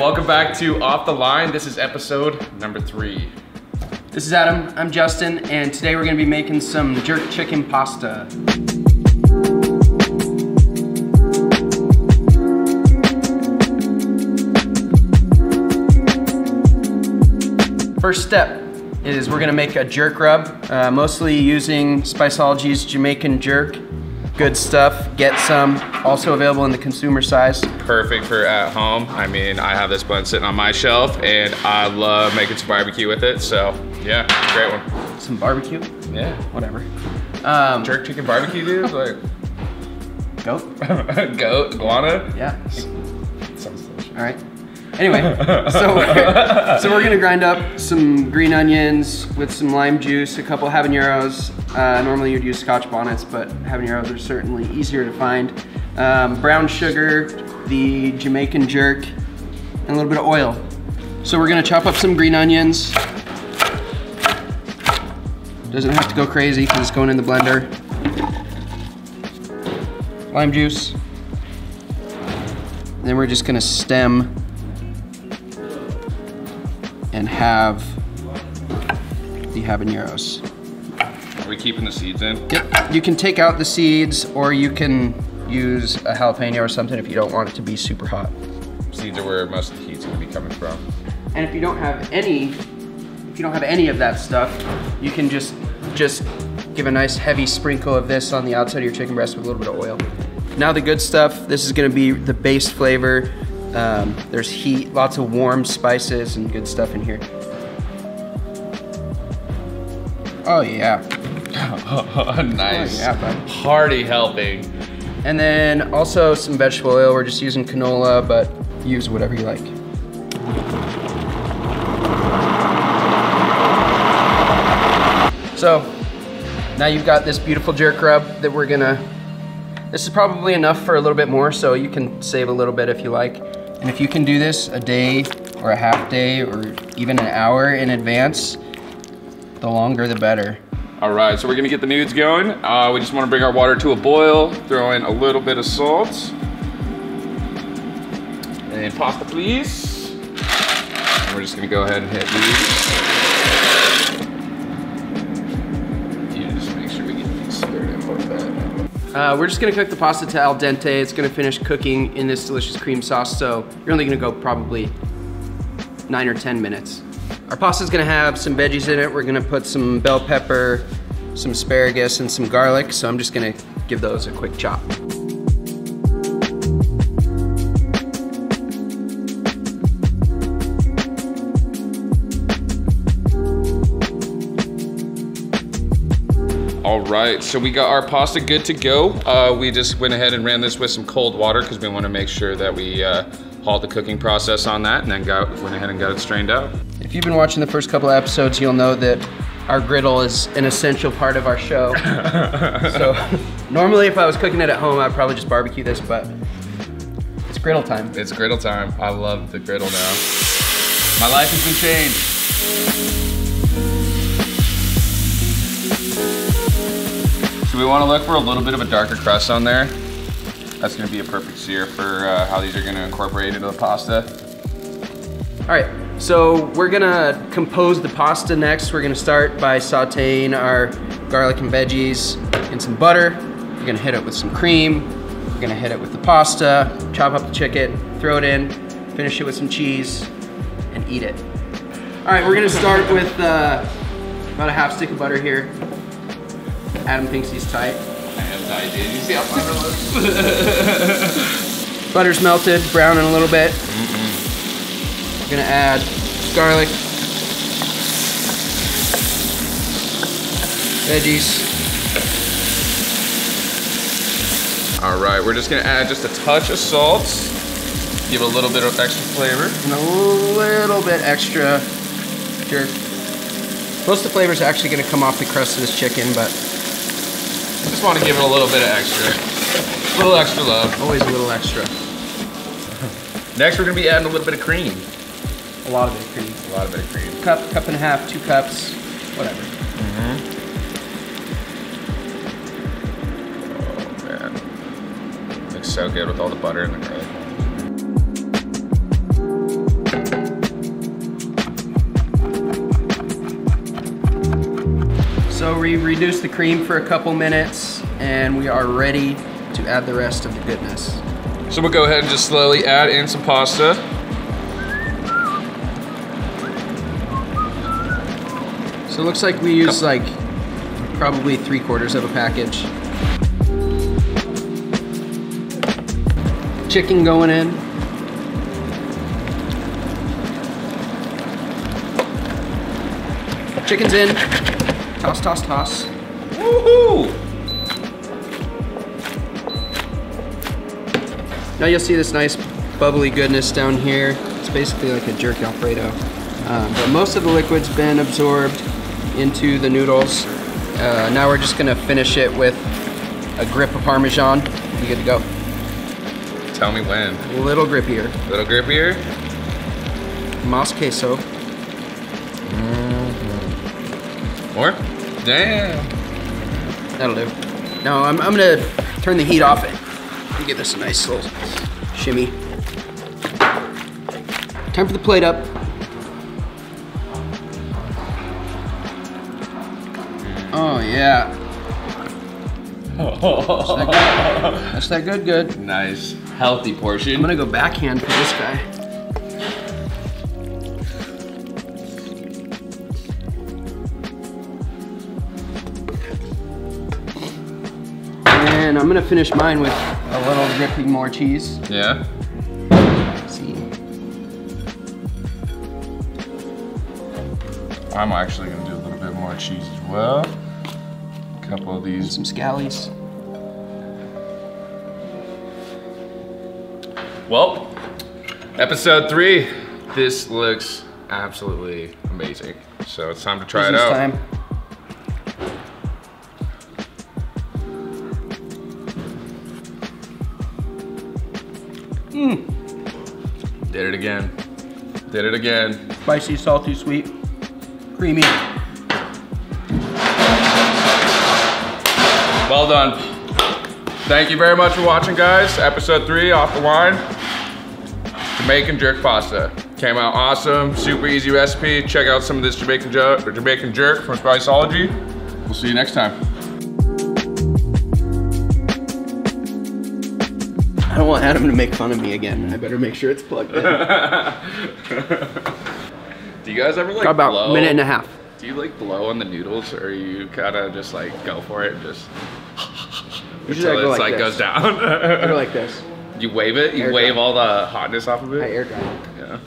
Welcome back to Off the Line. This is episode number 3. This is Adam, I'm Justin, and today we're gonna be making some jerk chicken pasta. First step is we're gonna make a jerk rub, mostly using Spiceology's Jamiacan Jerk. Good stuff, get some. Also available in the consumer size. Perfect for at home. I mean, I have this blend sitting on my shelf and I love making some barbecue with it. So yeah, great one. Some barbecue? Yeah. Whatever. Jerk chicken barbecue, dude? Like, goat? Goat, iguana? Yeah. Sounds delicious. All right. Anyway, so we're gonna grind up some green onions with some lime juice, a couple habaneros. Normally you'd use Scotch bonnets, but habaneros are certainly easier to find. Brown sugar, the Jamaican jerk, and a little bit of oil. So we're gonna chop up some green onions. Doesn't have to go crazy because it's going in the blender. Lime juice. Then we're just gonna stem and have the habaneros. Are we keeping the seeds in? Yep, you can take out the seeds or you can use a jalapeno or something if you don't want it to be super hot. Seeds are where most of the heat's gonna be coming from. And if you don't have any of that stuff, you can just give a nice heavy sprinkle of this on the outside of your chicken breast with a little bit of oil. Now the good stuff, this is gonna be the base flavor. There's heat, lots of warm spices and good stuff in here. Oh yeah. Nice. Oh, yeah, bud. Party helping. And then also some vegetable oil. We're just using canola, but use whatever you like. So now you've got this beautiful jerk rub that we're gonna, this is probably enough for a little bit more, so you can save a little bit if you like. And if you can do this a day or a half day or even an hour in advance, the longer the better. All right, so we're gonna get the nudes going. We just wanna bring our water to a boil, throw in a little bit of salt. And pasta, please. And we're just gonna go ahead and hit these. You just make sure we get these stirred in like that. We're just gonna cook the pasta to al dente. It's gonna finish cooking in this delicious cream sauce, so you're only gonna go probably 9 or 10 minutes. Our pasta's gonna have some veggies in it. We're gonna put some bell pepper, some asparagus, and some garlic, so I'm just gonna give those a quick chop. All right, so we got our pasta good to go. We just went ahead and ran this with some cold water because we want to make sure that we halt the cooking process on that, and then went ahead and got it strained out. If you've been watching the first couple of episodes, you'll know that our griddle is an essential part of our show. So normally if I was cooking it at home, I'd probably just barbecue this, but it's griddle time. It's griddle time. I love the griddle now. My life has been changed. So we want to look for a little bit of a darker crust on there. That's going to be a perfect sear for how these are going to incorporate into the pasta. All right, so we're gonna compose the pasta next. We're gonna start by sauteing our garlic and veggies in some butter. We're gonna hit it with some cream. We're gonna hit it with the pasta, chop up the chicken, throw it in, finish it with some cheese, and eat it. All right, we're gonna start with about a half stick of butter here. Adam thinks he's tight. I am tight, dude. You see how butter looks? Butter's melted, browning a little bit. We're gonna add garlic, veggies. All right, we're just gonna add just a touch of salt, give it a little bit of extra flavor. And a little bit extra jerk. Most of the flavor is actually gonna come off the crust of this chicken, but I just want to give it a little bit of extra. A little extra love. Always a little extra. Next, we're gonna be adding a little bit of cream. A lot of it cream. A lot of it cream. Cup and a half, 2 cups, whatever. Oh man, looks so good with all the butter and the garlic. we reduce the cream for a couple minutes and we are ready to add the rest of the goodness. So we'll go ahead and just slowly add in some pasta. So it looks like we use like probably 3/4 of a package. Chicken going in. Chicken's in. Toss, toss, toss. Woohoo! Now you'll see this nice bubbly goodness down here. It's basically like a jerk Alfredo. But most of the liquid's been absorbed into the noodles. Now we're just gonna finish it with a grip of Parmesan. You good to go. Tell me when. A little grippier. A little grippier? Mas queso. More? Damn. That'll do. Now I'm gonna turn the heat off it and give this a nice little shimmy. Time for the plate up. Oh yeah. That's that good, good. Nice, healthy portion. I'm gonna go backhand for this guy. And I'm gonna finish mine with a little dripping more cheese. Yeah. Let's see. I'm actually gonna do a little bit more cheese as well. A couple of these. Some scallies. Well, episode 3. This looks absolutely amazing. So it's time to try it out. Time. Did it again. Did it again. Spicy, salty, sweet, creamy. Well done. Thank you very much for watching, guys. Episode 3, Off the Line. Jamaican jerk pasta. Came out awesome, super easy recipe. Check out some of this Jamaican jerk from Spiceology. We'll see you next time. I don't want Adam to make fun of me again. I better make sure it's plugged in. Do you guys ever like About blow? a minute and a half. Do you like blow on the noodles, or you kind of just like go for it and just Usually until I it's go like like goes this. down? I go like this. You wave it? You Air wave dry. all the hotness off of it? I air dry. Yeah.